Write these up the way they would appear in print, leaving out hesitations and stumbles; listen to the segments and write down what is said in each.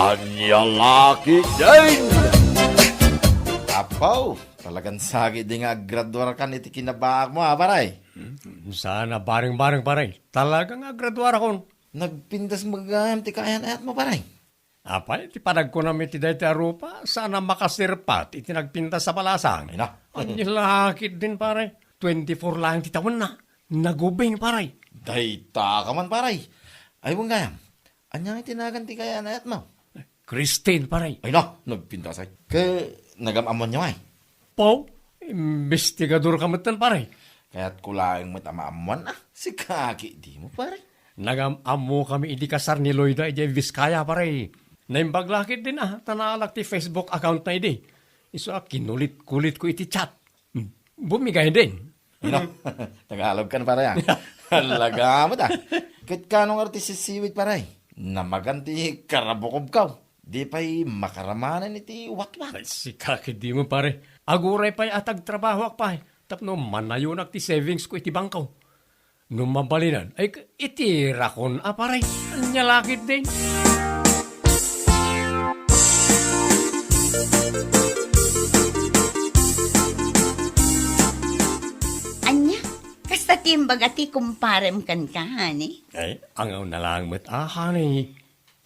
Anyalaki din! Apaw, talagang sakit din nga graduar kan iti kinabak mo ha, paray. Sana baring-baring paray. Talagang graduar akon. Nagpindas magayam ti kayan ayat mo, paray. Apay, ti panag ko namin ti dahi ti arupa, sana makasirpat iti nagpinta sa palasang. Ay na. Anyalakit din paray. 24 lang ti taon na. Nagubing paray. Dayta ka man, paray. Ay, mong gayam. Anyang itinagan ti kayan ayat mo. Christine paray. Ay na, nagpindas ay. Nagamamon niya ay. Pau, investigador ka matan paray. Kaya't kulaing matamamon si kaki di mo, paray. Nagam-amo kami iti kasar ni Loida iti Vizcaya paray. Naimbaglakit din tanalak ti Facebook account na iti. Iso kinulit-kulit ko iti chat. Bumigay din. Tagalog ka na, paray. Halaga mo ta. Kahit kanong artist siwit, paray. Namaganti karabukob ka. Di pa'y makaramanan iti watwat. Ay, si kakit di mo pare. Aguray pa'y atag trabaho ak pa'y. Tapno manayunak ti savings ko iti bangkaw. Nung mabalinan, ay iti rakon paray. Anyalakit din. Anya, kasta timbag ati kumparem kan kahani. Ay, angaw na lang met honey.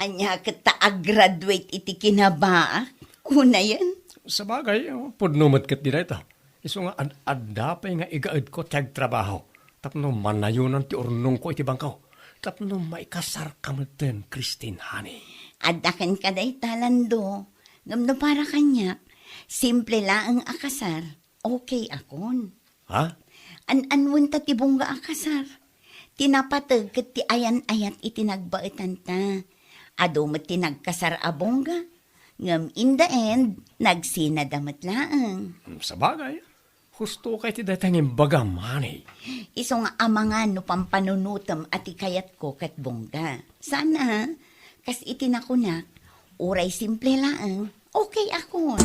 Anya, kata-graduate iti kinabaa. Kuna yan. Sa bagay, pudnumat kat di na ito. Iso nga, adapay nga igaad ko tiyag trabaho. Tapno manayunan ti urnong ko iti bangkaw. Tapno maikasar kamuten, Christine, honey. Adakan ka day talando. Ngamno para kanya, simple lang ang akasar. Okay akon. Ha? An-anwun ta ti bongga akasar. Tinapatag kat ti ayan-ayat iti nagbaetan ta. Ado mo ti nagkasar a bongga. Ngam in the end, nagsinadamat laang. Sa bagay, husto kay ti datangin bagam, honey. Iso nga amangan no pampanunutam at ikayat ko kat bongga. Sana, kas itinakunak, uray simple laang, okay ako.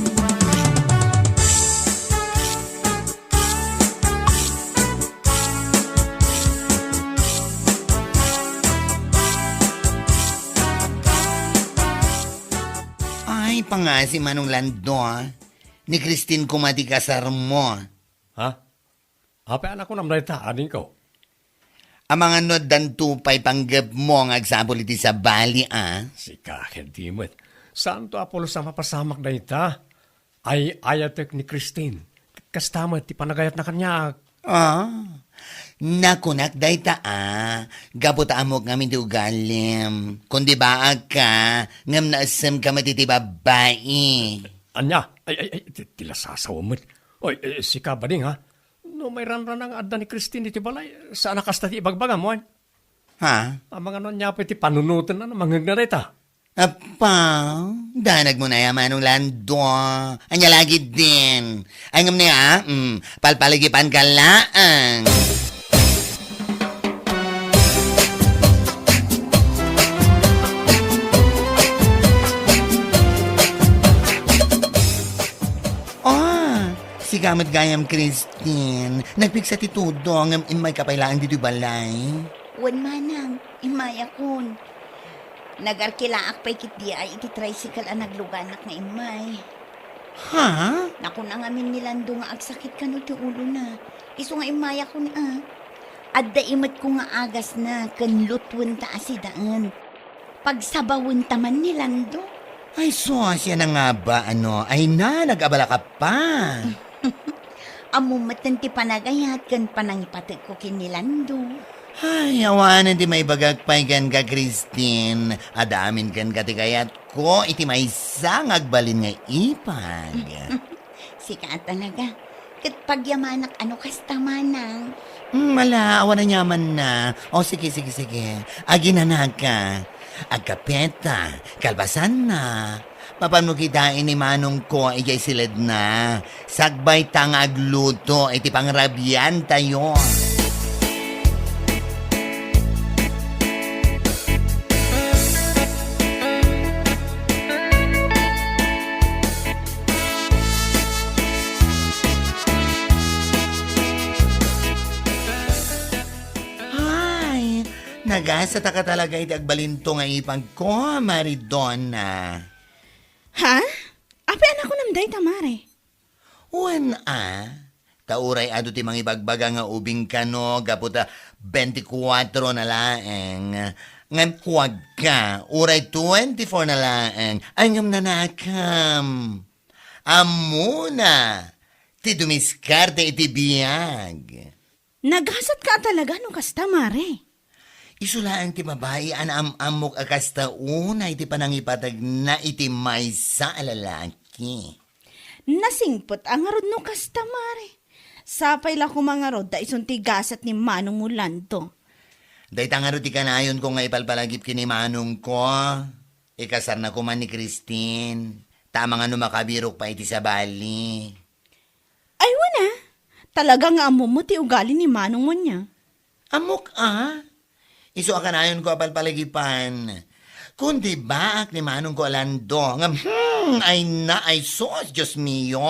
Ay, pangasi manong lando, ni Christine kumati kasar mo. Ha? Apa anak ko namday ta, ading ko. Ang mga nod dan tupay panggap mo ang agsabol iti sa bali, Si kakit di mo't. Saan to Apollo sa mapasamak na ita? Ay ayatek ni Christine. Kastama ti panagayat na kanya. Nakunak day ta, gabot amok ngamin ti ugalim. Kundi baag ka, ngam naasam ka matiti babae. Anya, ay, tila sasawa mo't. Oy, si kabading ha? No, may ranran ang adda ni Christine iti balay. Saan nakasta ti ibagbagam mo? Ha? Ang mga nun niya iti panunutan na namangag na rita. Apa, danag mo na yaman ng lando. Anya lagi din. Ay ngam niya, palpaligipan ka laang. Si Gamat Gayam Christine, nagpiksa ti tudo ngam imay kapailaan dito balay. Wan manang, imaya kun. Nagarkilaak pa'y kit di ay iti tricycle ang nagluganak nga imay. Ha? Naku na ngamin nilando nga agsakit ka no ti ulo na. Iso nga imaya kun Adda imat ko nga agas na kanlutwan ta asidaan. Pagsabawin taman nilando. Ay, siya na nga ba, Ay na, nag-abala ka pa. Amumatan ti panagayat kan panangipatik ko kinilando. Ay, awanan di may bagagpaygan ka, Christine. Adamin kan katikayat ko, iti may isang agbalin nga ipag. Sika talaga. Kat pagyamanak ano kasta manang. Mala, awan na nyaman na. O, sige. Aginanag ka. Agkapeta, kalbasan na. Paano kitain ni manong ko, ijay silid na. Sagbay tang agluto, iti pangrabyan tayo. Nagasa ta ka talaga iti agbalinto nga ipag ko, Maridonna. Ha? Api anak ko namday tamare. Uwan Tauray ado ti mga ibagbaga nga ubing kano, gaputa 24 na laeng. Ngam huwag ka, uray 24 na laeng. Angam na nakam. Amuna, ti dumiskarte iti biyag. Naghasat ka talaga no kasta mare. Isulaan ti babae an amok akasta unay ti panangipatag na iti maysa alalaki. Nasingpot ang arod no kasta mare. Sapay la ko mga rod da isunti gasat ni Manong Mulanto. Day tangaro ti kanayon ko nga ipalpalagip kini Manong ko. Ikasar na ko man ni Christine. Tama nga no makabirok pa iti sa bali. Ay wala. Talaga nga amo mo ti ugali ni Manong mo niya. Amok Iso akanayon ko apalpalagipan. Kundi baak ni Manong ko alando. Nga ay sos, Diyos mio.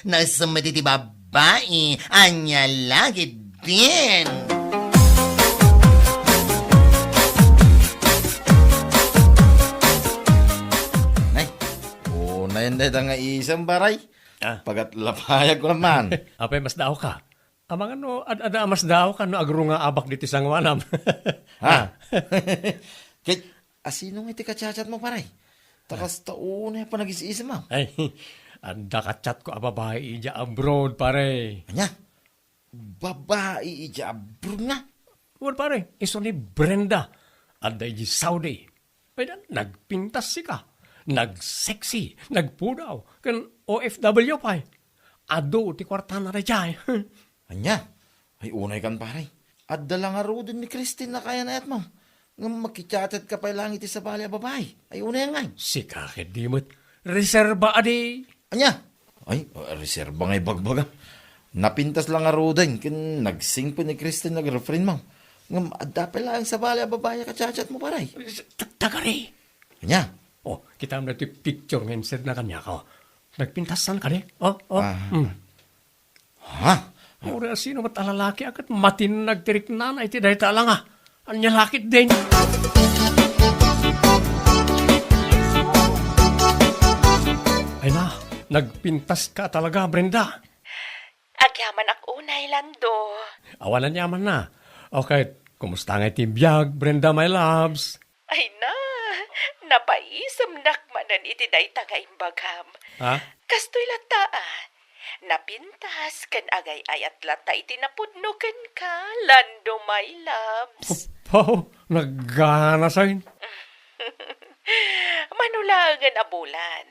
Nasamati ti babae, anya lagi din. Nay, unayin na nga isang baray. Ah. Pagat lapayag ko naman. Apay, mas daw ka. Amang ano, ada mas daw ka no agro nga abak dito sa ngwanam. Ha? Kaya, asino nga iti kachat mo paray? Takas taunay pa nag-isa mo. Ay, anda ka chat ko babae ija abroad, pare. Anya, babae ija abroad nga. Well, pare, iso ni Brenda. Anda iji Saudi. Pwede, nagpintas si ka. Nag-sexy. Nagpudaw. Kan OFW pa. Ado, ti kwarta na rejay. Anya, ay unay kan paray. At dala nga ro din ni Christine na kaya na yat mo. Nga makichatat ka pa lang iti sa bali a babae. Ay unay nga. Si kakit dimot. Reserba adi. Anya, ay, reserba nga'y bagbaga. Napintas lang nga ro din. Kin nagsing po ni Christine nag-refrain mo. Nga adda pa lang sa bali a babae kachat mo paray. Tagari. Anya, Oh, kita mo na ito picture ngayon sir na kanya ka. Nagpintasan ka ni. Oh. ha? Ura sino mat alalaki akat matin nagtirik na na iti dahi tala nga. Anya lakit din. Ay na, nagpintas ka talaga, Brenda. Agyaman ak unay, Lando. Awalan yaman na. Okay, kumusta nga iti biyag, Brenda, my loves? Ay na, napaisam nakmanan iti day tagaimbagam. Ha? Kastoy lata napintas kan agay ayat lata iti napudnoken ka, Lando, my loves. Oh, naggana sa'yo. Manulagan a bulan.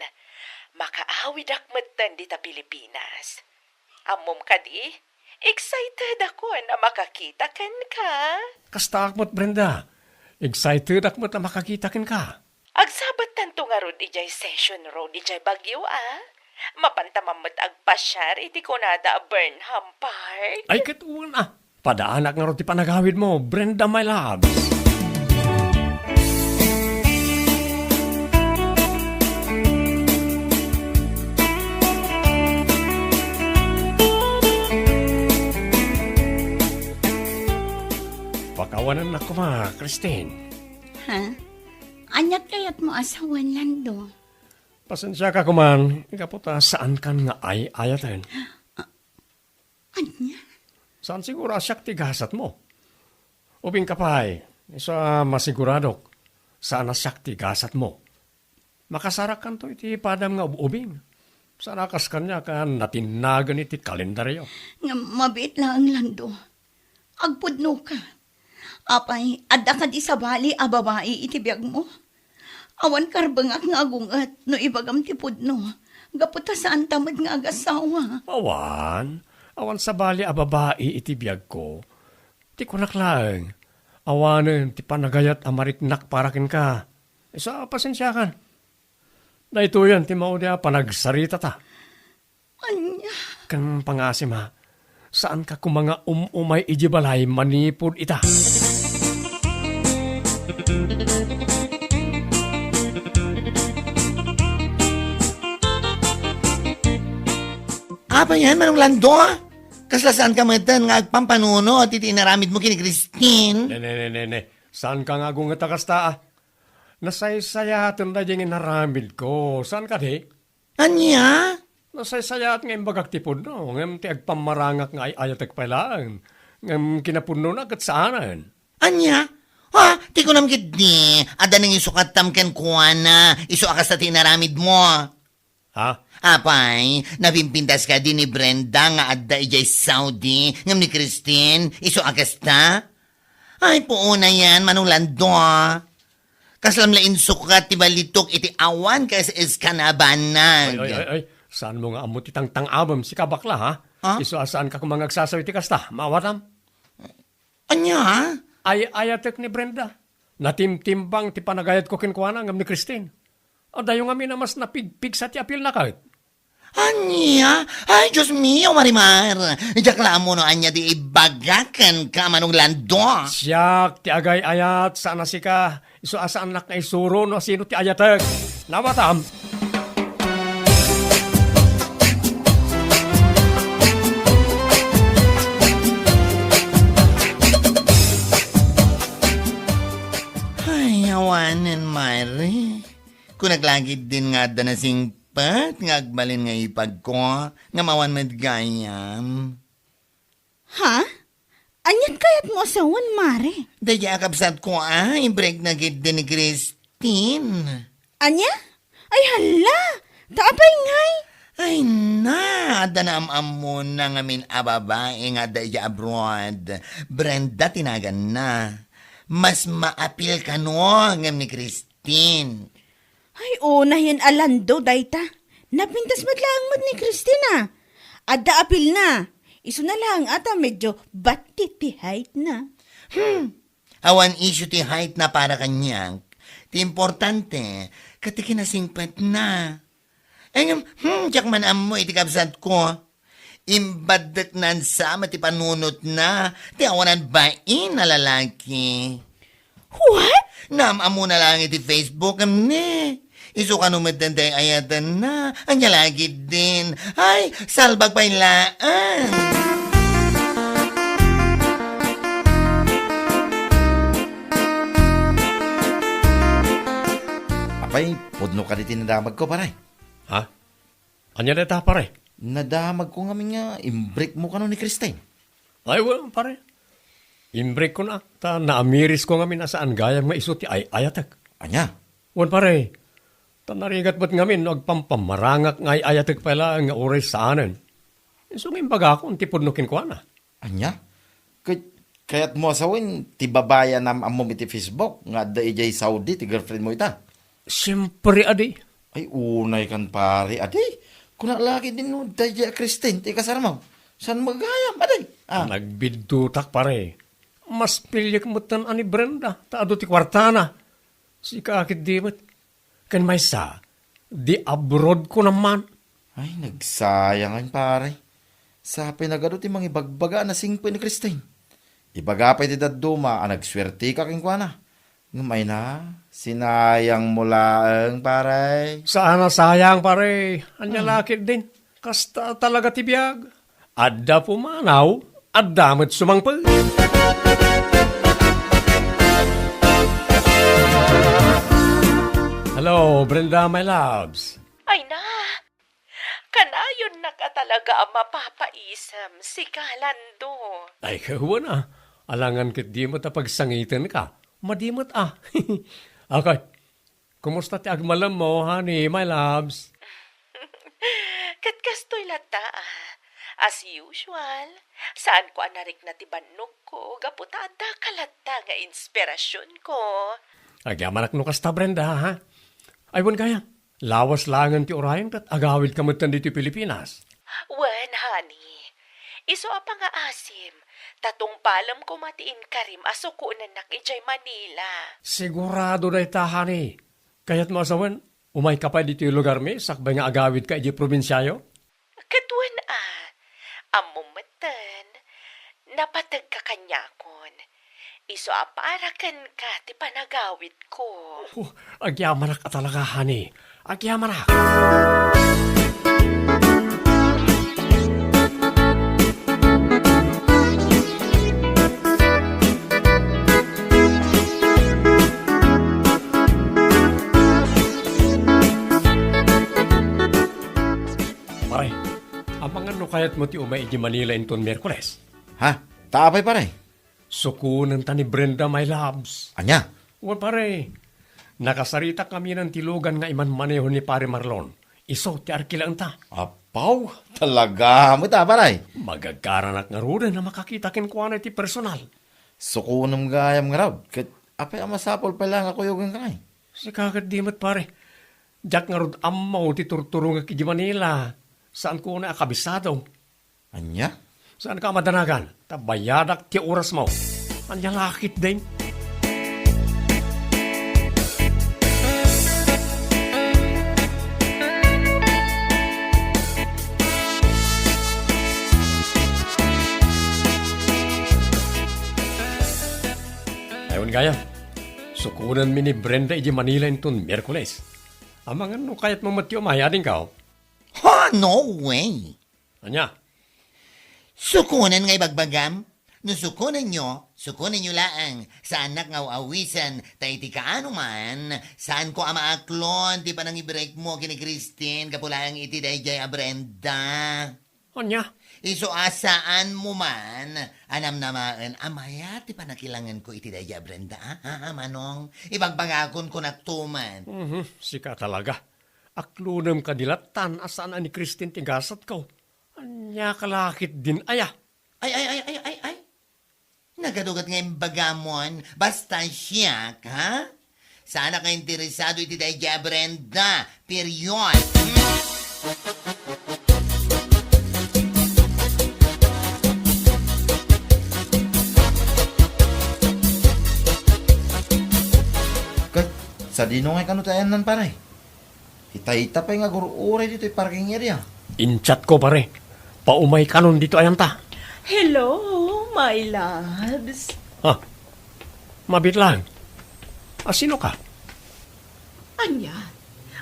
Makaawid akmatan dita Pilipinas. Amom ka di, excited ako na makakita kan ka. Kasta akmot, Brenda. Excited akmot na makakita kin ka. Agsabat tanto nga ron ijay session road ijay Bagyo Mapantamamot agpasyar iti kunada a Burnham Park. Ay, katuwan Padaanak nga ron ti panagawid mo, Brenda, my loves. Pakawanan na ko Christine. Ha? Anyat kayat mo asawan, Lando. Pasensya ka kuman, ikaputa saan kan nga ayatan. Anya? Saan siguro asyak tigasat mo? Ubing kapay, isa masiguradok, saan asyak tigasat mo? Makasarakan to iti padam nga ubing. Sana kas kanya kan natinagan iti kalendaryo. Nga mabit lang, Lando. Agpudno ka. Apay, adda ka di sa bali a babae iti biyag mo. Awan karbangak nga agungat no ibagam ti pudno. Gaputa saan tamad nga agasawa. Awan sa bali a babae iti biyag ko. Ti kunaklang. Awanen ti panagayat amariknak parakin ka. Isa pasensya kan. Na ito yan ti maudya panagsarita ta. Anya? Kan pangasim ha. Saan ka kumanga umay ijibalay manipod ita? Apa yan, Manong Lando? Kaslasaan ka matan nga agpampanuno at itinaramid mo kini Christine. Ne. Saan ka nga gunga takasta? Nasaysayatan na yung inaramid ko. Saan ka di? Anya? Nasaysayat nga imbagak tipod no. Ngam ti agpamarangak nga ayatek pailaan. Ngam kinapuno na kat saanan. Anya? Ha? Ti ko nam gidi. Ada nang isukat tamken kuana. Isu akas na tinaramid mo. Ha? Apay, napimpintas ka din ni Brenda nga adda ijay Saudi. Ngam ni Christine. Isu akas ta? Ay, puuna yan, manulando. Kaslamlain sukat ti balitok iti awan kas iskanabanag. Ay. Saan mo nga amo ti tang-abam si kabakla ha? Ha? Isu asaan ka kumang agsasawi ti kasta? Mawatam? Anya, ha? Ay ayatek ni Brenda. Natimtimbang ti panagayat ko kinkuana ngam ni Christine. O dayo nga mi na mas napigpig sa ti apil na kahit. Anya? Ay, Diyos mio, Marimar. Ijakla mo no, anya di ibagakan ka manong lando. Siyak ti agay ayat sana si ka. Isu asaan nak na isuro no sino ti ayatek. Nawatam? Ay, awanan, Mari. Kung naglagid din nga da na singpat, nga agbalin nga ipag ko, nga mawan madgayam. Ha? Anyan kayat mo asawan, Mare? Daya kapsat ko i-break na gid din ni Christine. Anya? Ay hala! Taapay ngay! Ay na, da na mo na nga min ababae nga daya abroad. Brenda tinagan na. Mas maapil ka no, ngam ni Christine. Ay, yan alando, dayta. Napintas madlang mo ni Christina. Adda apil na. Isu na lang ata medyo batitihait na. Awan issue ti height na para kanyang. Ti importante, kati kinasingpat na. Ay, tiyak man amo iti kapsat ko. Imbadak nan sama ti panunot na. Ti awanan bain na lalaki. What? Nam amo na lang iti Facebook amne. Isu ka numatan tayo ayatan na. Anya lagi din. Ay, salbag pa ilaan. Apay, pudno ka di tinadamag ko, paray. Ha? Anya na ta pare? Nadamag ko nga nga, imbreak mo ka no ni Christine. Ay wala pare. Imbreak ko na. Ta naamiris ko nga min asaan gayang maiso ti ay ayatek. Anya? Wan pare. Ta narigat ba't ngamin no agpampamarangak nga ay ayatek pala nga oray saanan. So ngayon baga ako ang tipod no kinkwana. Anya? Kaya't mo asawin, ti babaya nam amom iti Facebook, nga da ijay Saudi, ti girlfriend mo ita. Siyempre adi. Ay, unay kan pare, aday. Kuna lagi din no, daya Christine, ti kasar mo. San magayam, aday? Nagbidutak pare. Mas pilyak mo tan ani Brenda. Taado ti kwartana. Si kakit di mo't. Kan may sa, di abroad ko naman. Ay, nagsayangan pare. Sa pinagado ti mga ibagbaga na singpo ni Christine. Ibaga pa iti daduma, nagswerte ka king kwa na. Ngamay na, sinayang mulaang pare. Sana sayang pare. Anya lakit din. Kasta talaga ti biyag. Adda pumanaw. Adda mo't sumangpag. Hello, Brenda, my loves. Ay na, kanayon na ka talaga ang mapapaisam si Kalando. Ay, kahuwa na. Alangan kit di mo tapagsangitan ka. Madimot Okay. Kumusta ti agmalam mo, honey, my loves? Katkastoy lata As usual, saan ko anarik na tibanok ko, gaputada kalata nga inspirasyon ko. Agyamanak no kasta, Brenda, ha? Ay, wan kaya. Lawas langan ti orayan kat agawid ka matan dito Pilipinas. Wen, honey. Iso pa nga asim. Tatong palam ko matiin karim aso ko nanak ijay Manila. Sigurado na ita, honey. Kaya't masawan, umay ka pa dito yung lugar mi, sakbay nga agawid ka ijay probinsyayo? Katwan amumatan, napatag ka kanyakon. Iso aparakan ka ti panagawid ko. Agyamanak ka talaga, honey. Agyamanak. Iso kayat mo ti umay di Manila inton Merkules. Ha? Taapay pare. Sukunan ta ni Brenda, my loves. Anya? Well, pare, nakasarita kami ng tilugan nga iman maneho ni pare Marlon. Iso ti arkilaan ta. Apaw, talaga mo ta pare. Magagkaranak nga rin na makakita kin kuha na ti personal. Sukunam gayam nga raw. Kat apay amasapol pa lang ako yung kay. Si kakad di mat pare. Jack nga rod amaw ti turturong ki di Manila. Saan ko na akabisado? Anya? Saan ka madanagan? Tabayadak ti oras mo. Anya lakit din. Ayun gaya. Sukunan mi ni Brenda iji Manila inton Merkules. Amang ano kayat mo matyo mayading ka? Ha, no way. Anya? Sukunan nga ibagbagam. No sukunan nyo laang. Saan nak nga awisan, tay ti kaano man, saan ko amaaklon, di pa nang i-break mo kini Christine, kapulaang iti dayjay a Brenda. Anya? Iso asaan mo man, anam namaan, amaya, ti pa nakilangan ko iti dayjay a Brenda, ha, manong? Ibagbagakon ko naktuman. Sika talaga. Aklunam kadilatan asaan ni Christine tigasat ko. Anya kalakit din aya. Ay. Nagadugat nga bagamon, basta siya, ha? Sana ka interesado iti dayjay a Brenda, period. Kat sa dinong ay kanutayan nan pare. Ita-ita pa nga guru-uray dito yung parking area. Inchat ko pare. Paumay kanon dito ayanta. Hello, my loves. Ha? Mabit lang. Sino ka? Anya,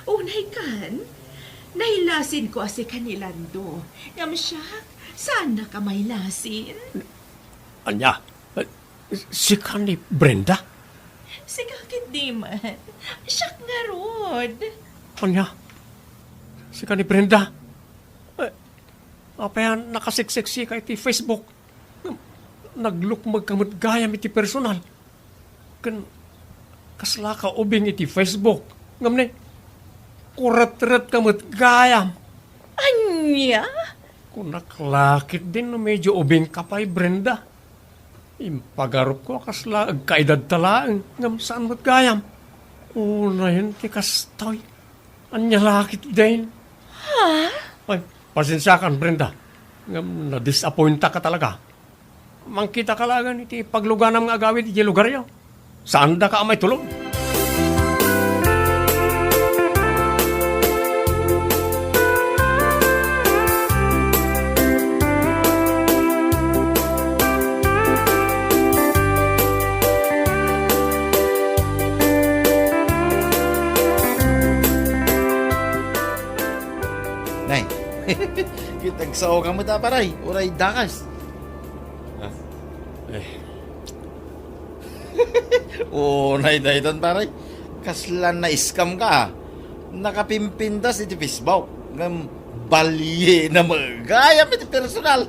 unay kan. Nahilasin ko asi kanilando. Ngam siya, sana ka may lasin. Anya? Si ni Brenda? Sigakit di man. Siya nga rod. Anya? Si ni Brenda? Apa yan nakasiksiksi ka iti Facebook? Naglukmag kamot gayam iti personal. Kasla ka ubing iti Facebook. Ngam ni, kurat-rat kamot gayam. Anya? Kung naklakit din na medyo ubing ka pa Brenda. Impagarup ko kasla agkaedad talaan. Ngam saan mo't gayam? Una yun ti kastoy. Anya lakit din. Ay, pasensya kan, Brenda. Ngam, na-disappointa ka talaga. Mangkita ka lagan iti pagluganam nga agawid iti lugar yaw. Saan da ka amay tulog? Nay, kitagsaw ka mo ta paray. Uray dakas. Nay dayton paray. Kaslan na scam ka. Nakapimpindas iti Facebook. Ngam balye na magayam iti personal.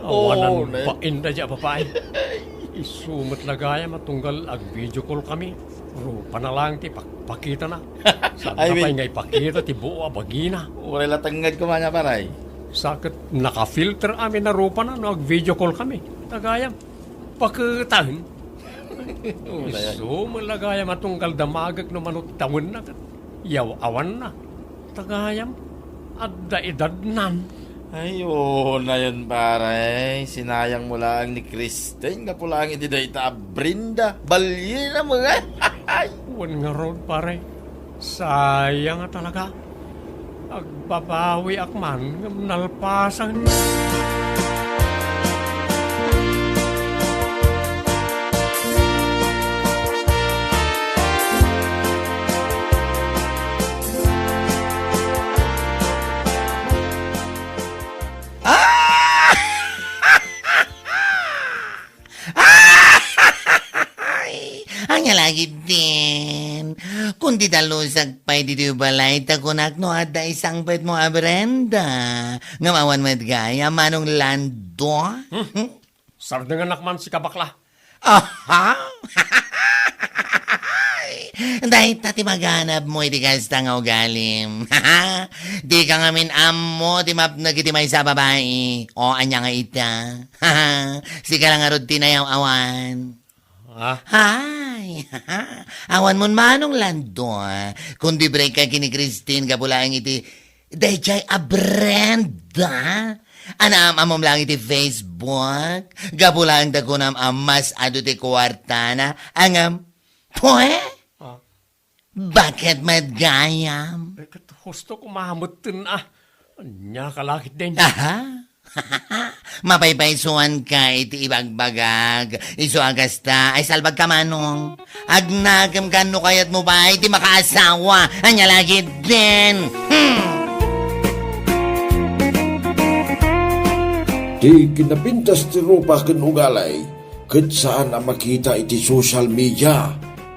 Awanan nay. pa inda dya papay. Isumot na gaya matunggal ag video call kami. Rupa na lang ti pakita na. Saan Ay, na wait. pa'y nga ipakita ti buo bagina. Uray latangad ko man paray. Sakit naka-filter amin na rupa na nag-video call kami. Tagayam. Pakitahin. Iso malagayam atunggal damagag no manot tawon na. Yaw-awan na. Tagayam. Adda edad nan. Ayun na yun pare. Sinayang mo lang ni Christine. Kapulang iti dayta Brenda. Balye na mga. Wan nga road pare. Sayang nga talaga. Agbabawi akman. Nalpasan. Anya lagi din. Kung Di talusag pa'y di balay takunak no at da isang pet mo Brenda. Ngamawan mo gaya manong lando. Sar nga nakman si kabakla. Aha! Dahil tati maganap mo, iti kasta nga ugalim. Di ka ngamin amo, ti mapnag iti may sa babae. O, anya nga ita. Sika lang arod tinayaw awan. Hay! Awan mon manong lando. Kundi break ka kini Christine, gabulaang iti, dayjay a Brenda. Anam amom lang iti Facebook. Gabulang dagunam amas ado ti kwartana. Angam, pwe? Bakit madgayam? Gusto ko mahamutin Anya kalakit din. Aha. Mapaypaysuan ka iti ibagbagag. Iso agasta ay salbag ka manong. Agnagam kano kayat mo ba iti makaasawa. Anya lagi din. Di kinapintas ti rupa ken ugalay, ket saan ang makita iti social media.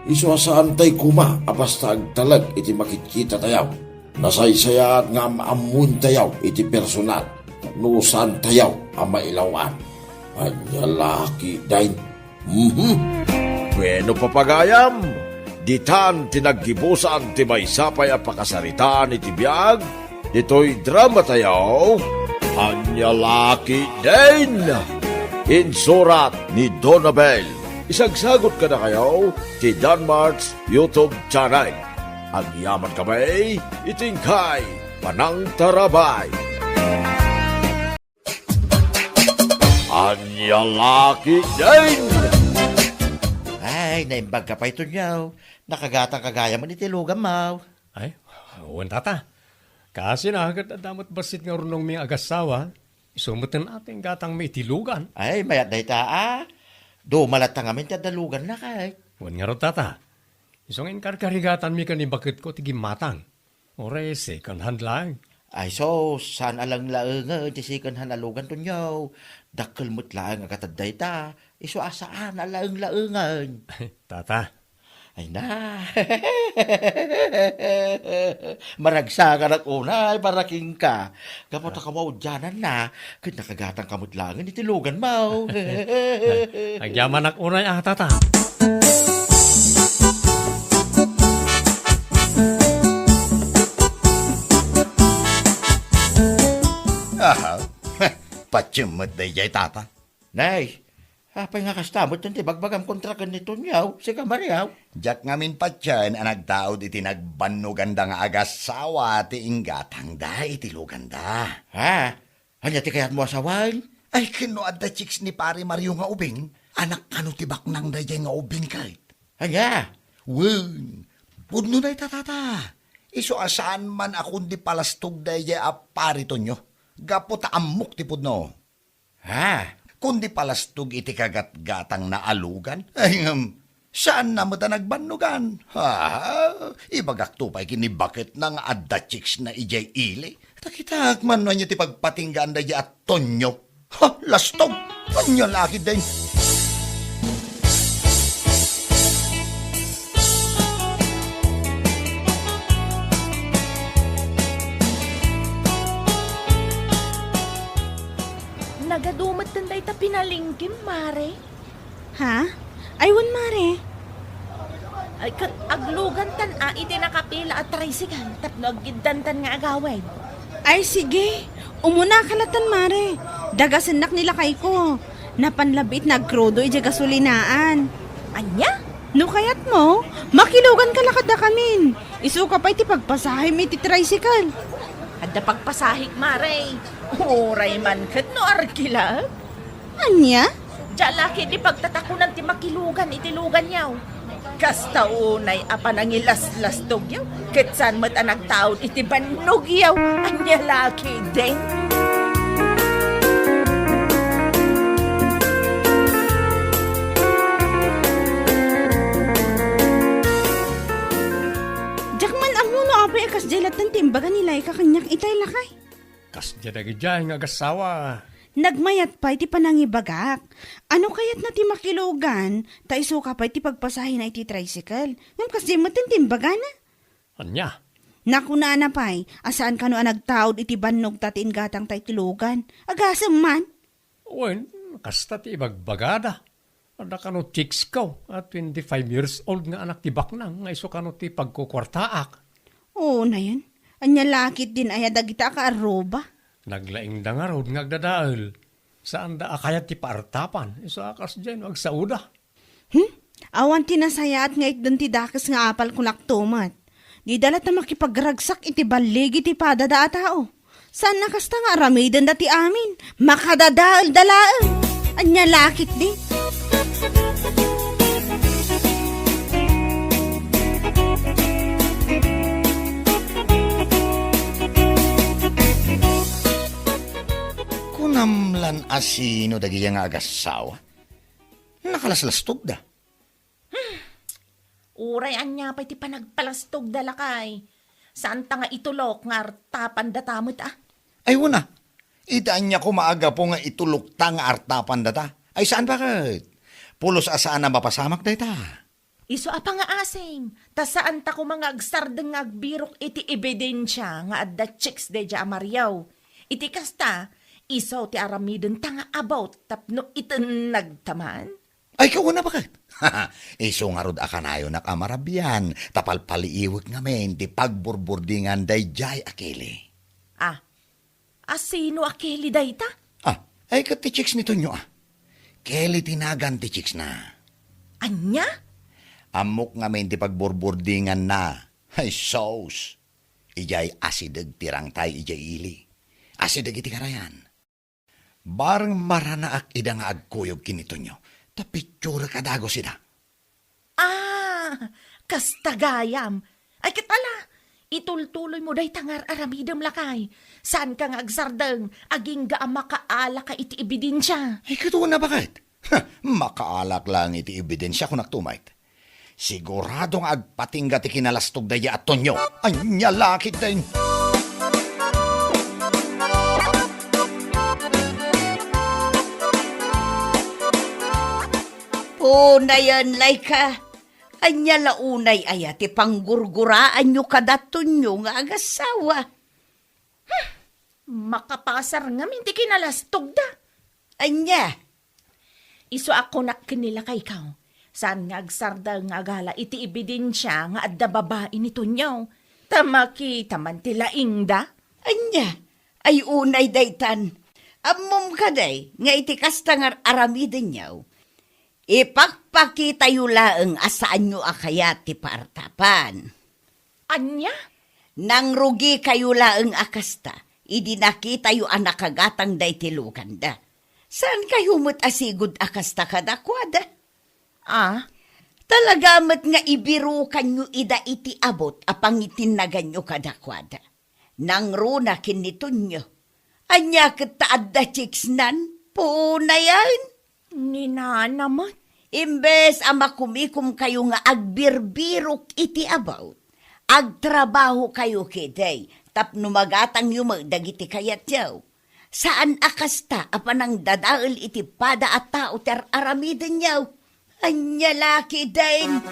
Iso saan tay kuma, abasta agtalag iti makikita tayaw. Nasaysaya nga maamun tayaw iti personal. No saan tayaw ang mailawan. Anya laki dain. Bueno papagayam, ditan tinaggibusan ti may sapay a pakasaritaan iti biyag, dito'y drama tayaw, anya laki din. Insurat ni Donabel. Isagsagot ka na kayo ti Danmarks YouTube channel. Ang yaman kamay, itingkay, panang tarabay. Anya laki din. Ay, naimbag ka pa ito niyaw. Nakagatang kagaya man itilugan mo. Ay, uwan tata. Kasi agad damot basit nga runong may agasawa, isumutin ating gatang may tilugan. Ay, mayat na ita Dumalatang amin tadalugan na kay. Uwan nga ro tata. Isong inkarkarigatan mi ni bakit ko tigim matang. Ore, second hand lang. Ay, so, saan alang laengan ti second hand alugan to niyaw. Dakkel mo't laeng agataday ta. Iso asaan alang laengan. Tata, Ay na. Maragsa ka na unay, paraking ka. Kapot ka mo dyanan na. Kaya nakagatang kamot langan, itilugan mo. agyaman ak unay tata. Aha. Patsumot na jay tata. Nay, apay nga kastamot yung tibagbagam kontrakan nito niyaw, si Kamariyaw. Jack ngamin pa dyan, ang nagtaod iti nagbanuganda nga agasawa ti inggatang da iti luganda. Ha? Anya ti kayat mo asawan? Ay, kinuad da chicks ni pare Mario nga ubing. Anak kano tibak nang dayay nga ubing kahit. Anya? Wen, pudno na itatata. Iso asaan man akong di palastog dayay a pari to nyo. Gapo ta amok ti pudno. Ha? Kundi palastog iti kagat-gatang na alugan. Ay, saan na mo ta nagbanugan? Ha? Ibagak tupay kinibakit ng adda chicks na ijay ili. Takitak man niyo ti pagpatinggaan da at tonyo. Ha? Lastog! Tonyo laki din. Nagadumat tanday ta pinalingkim, Mare. Ha? Aywan, Mare. Ay, aglugan tan iti nakapila at tricycle. Tapno aggindantan nga agawin. Ay, sige. Umuna kalatan, Mare. Dagasanak nila kay ko. Napanlabit nagkrudo iti gasulinaan. Anya? No kayat mo, makilugan ka lakad kamin. Isuka pa iti pagpasahay mo iti tricycle. Adda pagpasahig, Mare. Uray man kat no arkila. Anya? Jalaki di pagtatakunan ti makilugan itilugan yaw. Kasta unay apa nangilas-las tog yaw. Ketsan mat anag taon iti banog yaw. Anya laki din. Jakman ang muno apay akas jelat ng timbaga nila ikakanyak itay lakay. Kas dyan nga agasawa. Nagmayat pa iti panangibagak. Ano kayat na ti makilugan, ta isuka pa iti pagpasahin na iti tricycle. Ngam kas di matin timbaga na. Anya, Naku na pay, asaan ka no nagtaod iti bannog tatin gatang tay tilugan? Agasam man. wen, kasta ti ibagbagada. Ada ka no chicks ko, at 25 years old nga anak ti baknang, nga iso ka no ti pagkukwartaak. Oo na yan. Anya lakit din ay dagita ka aroba. Naglaing da nga rod nga agdadaal. Saan da akayat ti paartapan, iso akas dyan, wag sauda. Awan tinasayat nga itdan ti dakas nga apal kulak tumat. Di dalat na makipagragsak iti balig iti padada a tao. Saan nakasta nga aramidan dati amin? Makadadaal dalaal. Anya lakit di. Kunamlan asino dagiya nga agasawa. Nakalaslastog da. Uray anya pa iti panagpalastog dalakay. Saan ta nga itulok nga artapan datamot Ay wala. Itaan niya ko maaga po nga itulukta nga artapan data. Ay saan bakit? Pulos asaan na mapasamak da ita. Iso apa nga asing. Ta saan ta ko mga agsardeng nga agbirok iti ebidensya nga adda chicks de ja amaryaw. Iti kasta, iso ti aramiden ta nga about tapno iten nagtaman. Ay kawan na bakit? Iso nga rod akanayo nakamarabyan. Tapal paliiwag nga men di pagburburdingan day jay akili. Asino akeli dayta? Ay kat ti chicks nito nyo Kelly tinagan ti chicks na. Anya? Amok nga men ti pagburburdingan na. Ay sauce. Ijay asidag tirang tay ijay ili. Asidag iti karayan. Barang maranaak ida nga agkuyog kinito nyo. Tapitsura kadago sida. Kastagayam. Ay katala, itultuloy mo day tangar aramidam lakay. Saan ka nga agsardeng, aging ga makaala ka iti ebidensya. Ay katuwa na bakit? Makaalak lang iti ebidensya kung naktumait. Siguradong agpatingga ti kinalastog daya at tonyo. Anya lakit din. Unayan lay ka. Anya launay aya ti panggurguraan nyo kadaton nyo nga agasawa. Makapasar nga minti kinalastog da. Anya, Iso ako nakinila kay ikaw. Saan nga agsardang nga gala iti ebidensya nga adda babae nito nyaw. Tamaki taman tilaing da. anya, ay unay daytan. Ammom ka day, nga iti kastangar aramiden nyaw. Ipakpakita yu laeng asaan nyo akayat ti paartapan. Anya? Nang rugi kayo laeng akasta, idi nakita yu anak kagatang day tilukan da. Saan kayo mo't asigod akasta kadakwada? Talagamat nga ibirukan nyo ida iti abot apang itinagan nyo kadakwada. Nang runa kiniton nyo. Anya kitaad da chiksnan, na yan. Nina naman. Imbes ama kumikum kayo nga agbirbirok iti about. Agtrabaho kayo kiday, tapno magatang yumagdagiti kayat yaw. Saan akasta apanang dadaal iti pada at tao ter aramiden yaw. Anya laki din.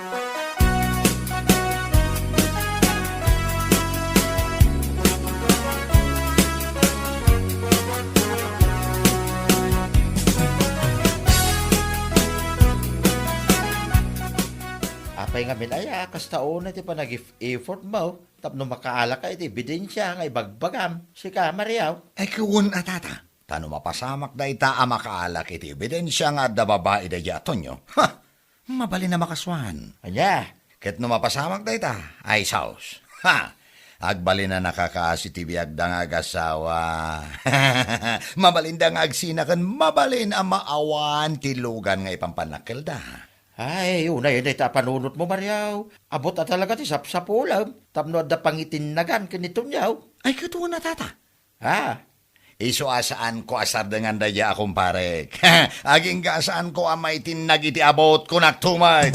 Apay nga minaya, kastaon na ti pa nag-effort mo, tapno makaala ka iti ebidensya nga ibagbagam, si Kamariaw. Ay kuwan atata. Tano mapasamak da ita makaalak iti ebidensya nga da babae da yaton nyo. Mabali na makaswan. Anya, Ket no mapasamak da ita, ay saus. Agbali na nakakaasi ti biag da nga agasawa. Mabalin da nga agsinakan, mabalin ang maawan ti lugan nga ipampanakil da. ay, una yun, ita panunot mo, Mariaw. Abot at talaga ti sapsapulam, tapno at da pangitinagan kanitom yaw. Ay katuwa na tata. Iso asaan ko asar dengan daya akong parek. Aging kaasaan ko amay tinag iti abot ko naktumay.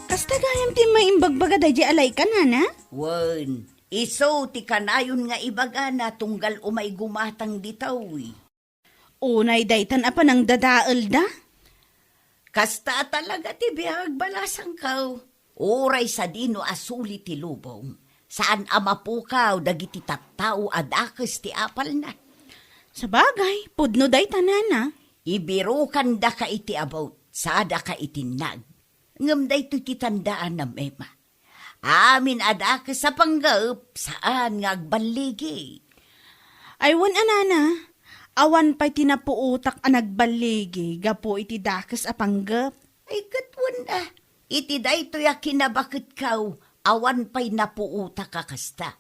Kastagayam ti maimbagbaga da alay ka na. Wan, Iso ti kanayon nga ibaga na tunggal umay gumatang ditaw. Unay daytan apa nang dadaal da? Kasta talaga ti biyag balasang kaw. Oray sa dino asuli ti lubong. Saan amapukaw dagiti tattao adakes ti apal na. Sa bagay, pudno daytan na. Ibirukan da ka iti about, sada ka itinag. Ngam da ito titandaan na mema. Amin adakes sa panggap, saan nga agbaligi. Aywan anana, awan pa'y tinapuutak ang nagbaligi, gapo iti dakes apanggap. Ay katwan na, iti da ito ya kinabakit kaw, awan pa'y napuuta ka kasta.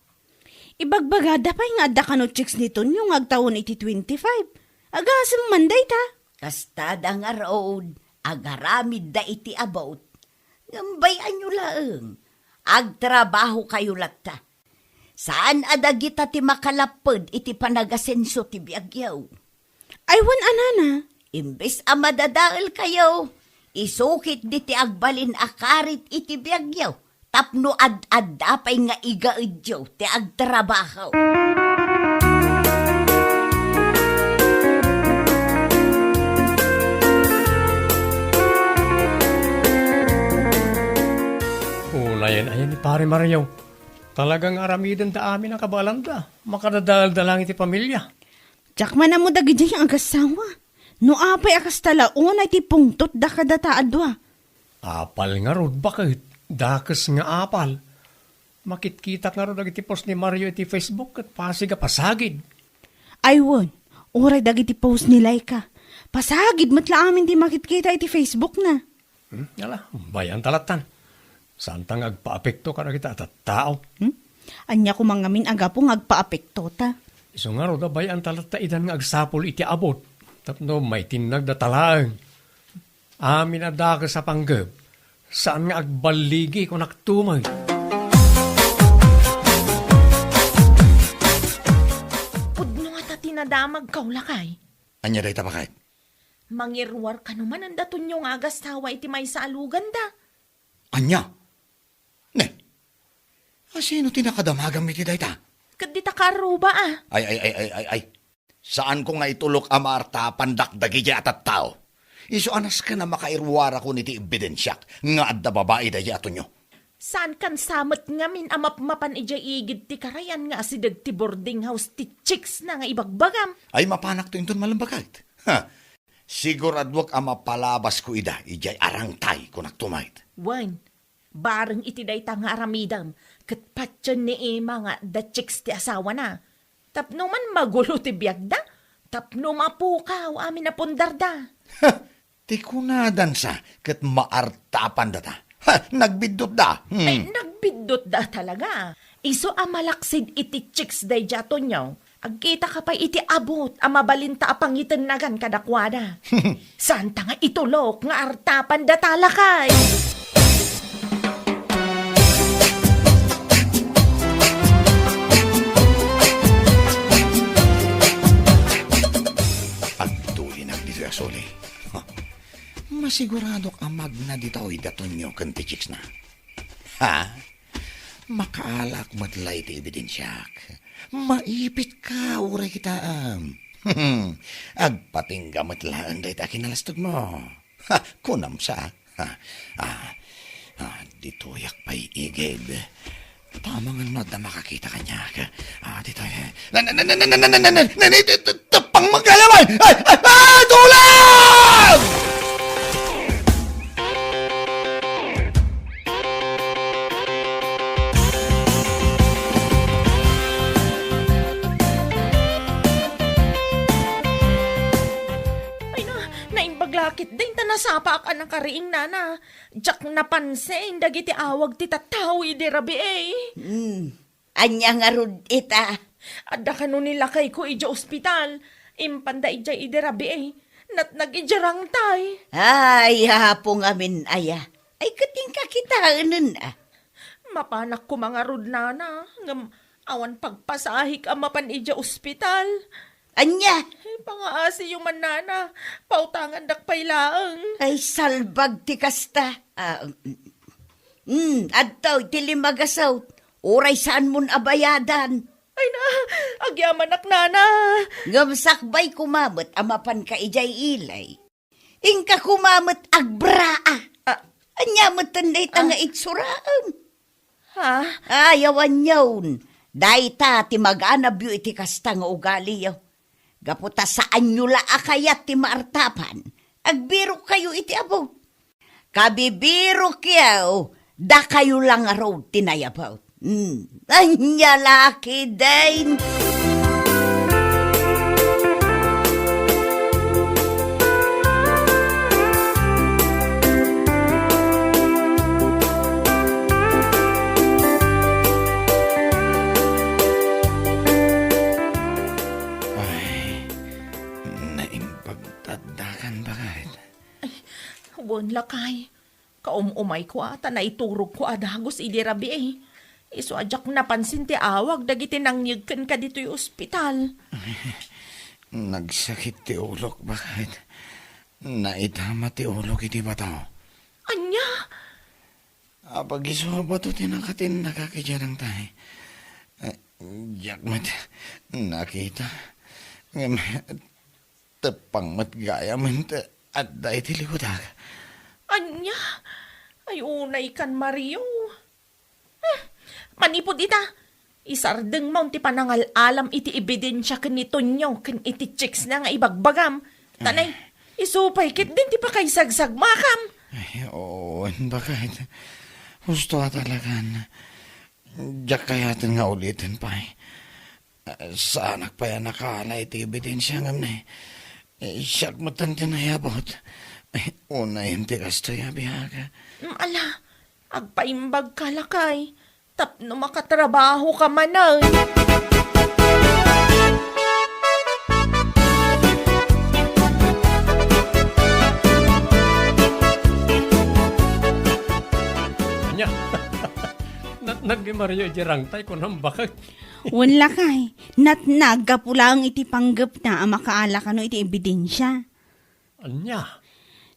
Ibagbagada pa'y nga adda kano chicks nito yung agtawon iti 25. Agasam manday ta. Kasta da nga road, agaramid da iti about. Ngambayan nyo laeng, agtrabaho kayo latta. Saan adagita ti makalapod iti panagasenso ti biagyaw? Aywan anana, Imbes a madadaal kayo, isukit di ti agbalin akarit iti biagyaw. Tapno ad-ad pay nga igaidyaw ti agtrabaho. Unayan ayan ni Pare Mariaw. Talagang aramidan da amin ang kabalanda. Makadadal da lang iti pamilya. jak man mo dagi ang agasawa. No apay akas talaon ay ti pungtot da kadata adwa. Apal nga rod, bakit? Dakes nga apal. Makitkita nga rod iti post ni Mario iti Facebook at pasiga pasagid. Aywan, oray dagi ti post ni Laika. Pasagid matla amin ti makitkita iti Facebook na. Yala, bayan talatan. Santang agpaapekto ka na kita at tao. Anya ko mangamin aga po agpaapekto ta. Iso nga rod, bayan talata idan nga agsapol iti abot. Tapno may tinag da talaang. Amin na dakes sa panggab. Saan nga agbaligi kung naktumay? Pudno nga ta tinadamag kaulakay. Anya day tapakay? Mangirwar ka naman ang daton yung agas tawa iti may sa alugan da. Anya? Ne? Sino tinakadamagang iti day ta? Kadita karuba ah. Ay. Saan ko nga itulok amarta pandakdagi di atat tao? Iso anas ka na makairwara ko niti ebidensyak nga adda babae dahi ato nyo. Saan kan samet ngamin amap-mapan ijay igid ti karayan nga asidag ti boarding house ti chicks na nga ibagbagam. Ay mapanak to inton malambagait. Siguradwak ama palabas ko ida, ijay arangtay ko naktumait. Wan, bareng iti dayta nga aramidam, kat patyan ni Emma nga the chicks ti asawa na. Tapno man magulo ti biyagda, tapno mapukaw amin na pundarda. Ti kunadan sa, kat maartapan data. Nagbidot da. Ay, nagbidot da talaga. Iso amalaksid iti chicks day jato nyo. Agkita ka pa iti abot, amabalinta apangitan nagan kadakwada. Santa nga itulok nga artapan da talakay. Agtuin ang dito asoli. Masigurado ka magna dito daton nyo kanti chicks na. Makaalak matlay ti ebidensyak. Maipit ka, uray kita. Agpatingga matlaan day ta kinalastog mo. Kunam sa. Dito yak pa'y igid. Tamang ano na makakita kanya. Dito tapang magkalaman! Tulad! Naimbaglakit din ta nasapa ka ng kariing nana. Jak napansin, dagiti awag ti tataw idi rabi eh. Anya nga rod ita. Adda ka nun nilakay ko ija ospital. Impanda ija idi rabi eh. Nag-ijarang tay. Ay, hapong amin aya. Ay, kating kakitaanan ah. Mapanak ko mga rod nana. Ngam awan pagpasahik ang mapan ija ospital. Anya, Pangaasi yung manana. Pautangan dakpay laang. ay salbag ti kasta. Adtaw, ti limagasaw. Uray saan mon abayadan. Ay na, agyaman nana. Ngamsakbay kumamot amapan ka ijay ilay. Ingka kumamot agbraa. Anyamot tanday tanga itsuraan. Ha? Ayawan yawn. Dayta ti mag-anabyo iti kasta nga ugali yaw. Gaputa saan nyo la akayat ti maartapan. Agbiro kayo iti abot. Kabibiro yaw. Da kayo lang araw tinayabaw. Anya laki din. Naimpagtadakan ba kahit? Huwag lakay. Kaumumay ko ata na iturog ko adagos idirabi eh. Iso ajak napansin ti awag dagiti nangyagkan ka dito yung ospital. Nagsakit ti ulok ba kahit? Naitama ti ulok iti ba to? Anya? Apag iso ba to tinangkatin nakakidyan ng tayo? Jakmat, nakita. Tepang matgaya man at dahi ti likodag. Anya? Ay unay kan Mario. Manipod ita. Isardeng mo ti panangal alam iti ebidensya ken ni Tonyo ken iti chicks na nga ibagbagam. Tanay, isupay kit din ti pa kay sagsagmakam. Ay, oo, ba kahit? Gusto ka talagan. Diyak kayatin nga ulitin pa eh. Sa anak pa yan nakala iti ebidensya ngam na eh. Siyak matan tinayabot. Una yung tigas to yabihaga. Ala, agpaimbag ka lakay. Tapno makatrabaho ka man ay. Nya. Nagdi-Mario jirangtay ko nang bakit. Wala kay, natnaga pula ang iti panggap na ang makaala kano iti ebidensya. Anya.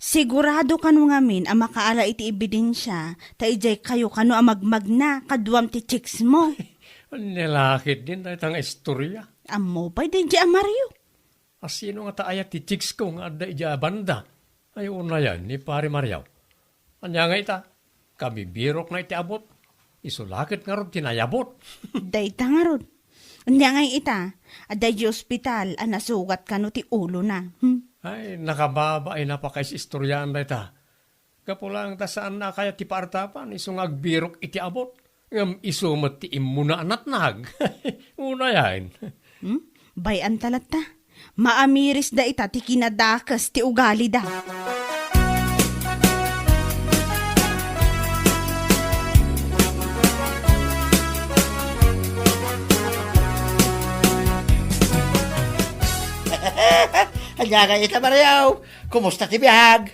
Sigurado kano ngamin ang makaala iti ebidensya, ta ijay kayo kano ang magmagna kaduam ti chicks mo. Nilakit din tayo tang istorya. Amo pa din di Mario. Asino nga taayat ti chicks ko nga ada ija banda. Ay una yan ni pare Mariaw. Anya nga ita, kami birok na iti abot. Isulakit nga ron tinayabot. Dayta nga ron. Anya nga ita, aday di ospital, nasugat kano ti ulo na. Ay, nakababa ay napakais istoryaan na ita. Kapulang ta saan na kaya ti paartapan, isong agbirok iti abot. Ngam isumat ti imuna anatnag. Una yan. Bayan talat ta. Maamiris da ita ti kinadakas ti ugali da. Anya ka ita Mariaw, kumusta ti biyag?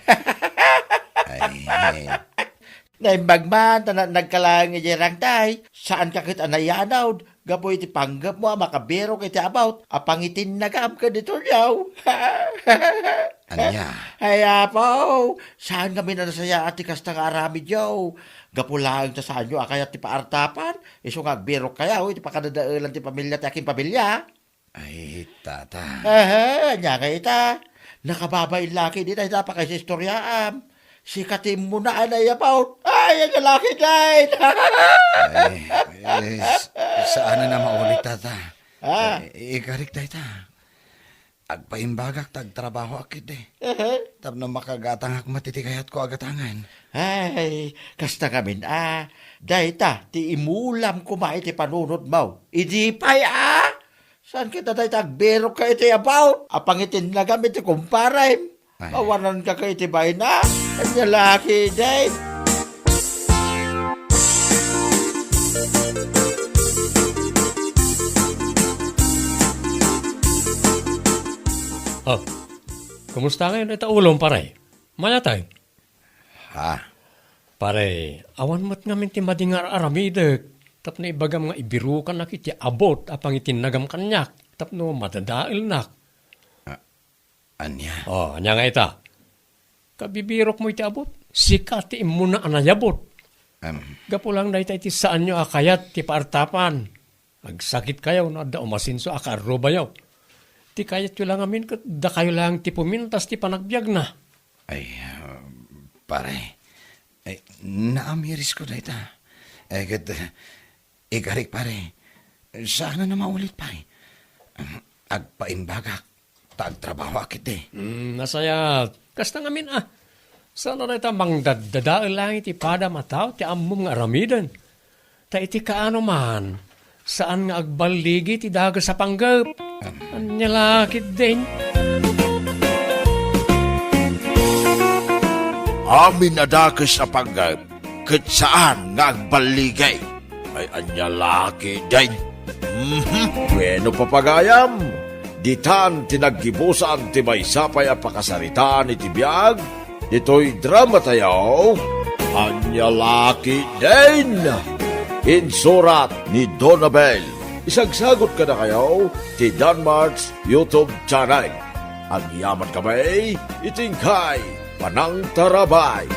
Ay, Naimbag man, nagkalang ijirang tay, saan ka kita nayanaw, gapoy iti panggap mo, makabero kiti about, apangitin nagam ka dito yaw. anya. Ay apaw, saan kami na nasaya ati kasta nga aramid yaw, gapulang ta saan nyo, akaya ti paartapan, iso nga agbero kayaw, iti pakadadaalan ti pamilya, ti aking pamilya. Ay, tata. Anya nga ita, nakababay laki di tayo dapat kayo sa istoryaam. Sikatin mo na anay about. Ay, ang laki dahil. Saan na maulit, tata? Ah. Ikarik tayo ta. Agpaimbagak tagtrabaho akit eh. Tapno makagatangak matitikayat ko agatangan. Ay, kasta kami dahil ta, ti imulam kumait ti panunod mo. Idi pa'y Saan kita tayo tagbero ka iti about? Apangitin na gamit ti kumparay. Ay. Mawanan ka kay iti bay na. Ang laki dahil. Oh, kumusta ngayon ita ulong pare? Maya tayo. Ha? Pare, awan mo't ngamin ti madingar aramidek. Tapno ibagam nga ibirukan na kiti abot apang itinagam kanyak. Tapno madadail nak. Anya? Oh, anya nga ita. Kabibirok mo iti abot. Sikati mo na anayabot. Gapo lang na iti saan nyo akayat ti paartapan. Agsakit kayo na da umasinso akarro bayaw. Ti kayat yun lang amin kat da kayo lang ti pumintas ti panagbiag na. Ay, pare, naamiris ko na ita. Igarik pare, sana na maulit pare. Agpaimbagak, tagtrabaho akit eh. Nasaya, kasta ngamin Sana na ita mangdadadaal lang iti pada mataw ti ammom nga aramidan. Ta iti kaano man, saan nga agbaligi ti daga sa panggap. Anya lakit din. Amin adakes sa panggap, ket saan nga agbaligay. Ay anya laki day. Bueno papagayam, ditan tinaggibusan ti may sapay a pakasaritaan iti biag, dito'y drama tayo, anya laki din. Insurat ni Donabel. Isagsagot ka na kayo ti Danmarks YouTube channel. Ang yaman kamay, itingkay, panang tarabay.